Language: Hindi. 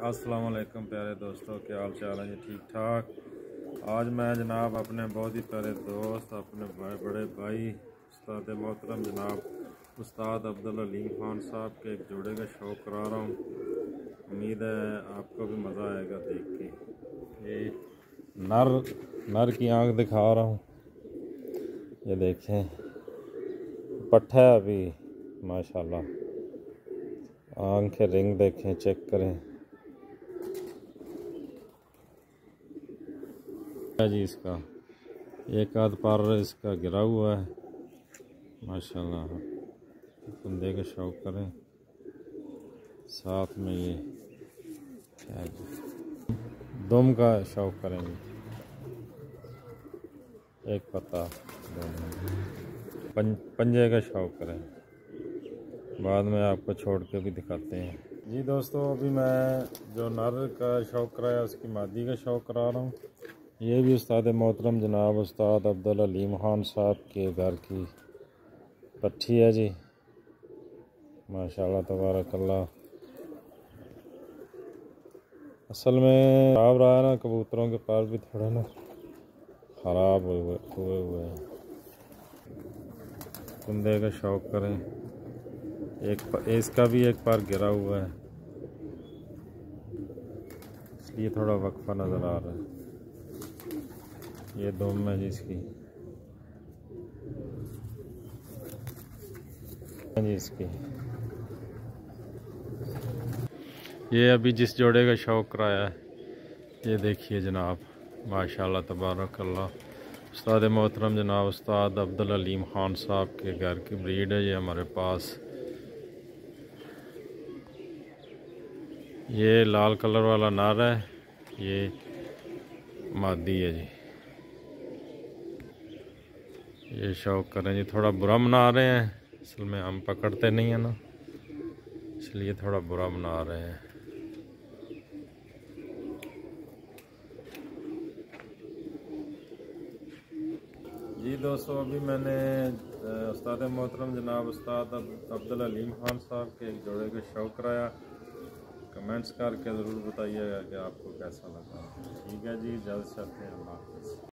अस्सलाम वालेकुम प्यारे दोस्तों, क्या हाल चाल है? जी ठीक ठाक। आज मैं जनाब अपने बहुत ही प्यारे दोस्त, अपने बड़े भाई उस्ताद मोहतरम जनाब उस्ताद अब्दुल अलीम खान साहब के एक जोड़े का शौक़ करा रहा हूँ। उम्मीद है आपको भी मज़ा आएगा देख के। ये नर की आंख दिखा रहा हूँ, ये देखें पट्ठा है अभी माशाल्लाह। आंख के रिंग देखें, चेक करें जी। इसका एक आध पर इसका गिरा हुआ है माशाल्लाह। बंदे का शौक़ करें, साथ में ये क्या दुम का शौक़ करेंगे। एक पत्ता पंजे का शौक़ करें, बाद में आपको छोड़ के भी दिखाते हैं जी। दोस्तों अभी मैं जो नर का शौक़ कराया उसकी मादी का शौक़ करा रहा हूँ। ये भी उस्ताद मोहतरम जनाब उस्ताद अब्दुल अलीम खान साहब के घर की पट्ठी है जी माशाल्लाह तबारकल्लाह। असल में खराब रहा है ना, कबूतरों के पर भी थोड़ा ना ख़राब हुए हैं। कुंदे का शौक़ करें, इसका भी एक पर गिरा हुआ है इसलिए थोड़ा वक्फा नज़र आ रहा है। ये दुम है जी इसकी इसकी। ये अभी जिस जोड़े का शौक़ कराया है ये देखिए जनाब माशाल्लाह तबारकल्लाह। उस्ताद मोहतरम जनाब उस्ताद अब्दुल अलीम खान साहब के घर की ब्रीड है ये हमारे पास। ये लाल कलर वाला नर है, ये मादी है जी। ये शौक़ करें जी, थोड़ा बुरा मना रहे हैं, असल में हम पकड़ते नहीं है ना, इसलिए थोड़ा बुरा मना रहे हैं जी। दोस्तों अभी मैंने उस्ताद मोहतरम जनाब उस्ताद अब्दुल अलीम खान साहब के एक जोड़े का शौक़ कराया। कमेंट्स करके ज़रूर बताइएगा कि आपको कैसा लगा। ठीक है जी, जल्द चलते हैं। अल्लाह हाफ़िज़।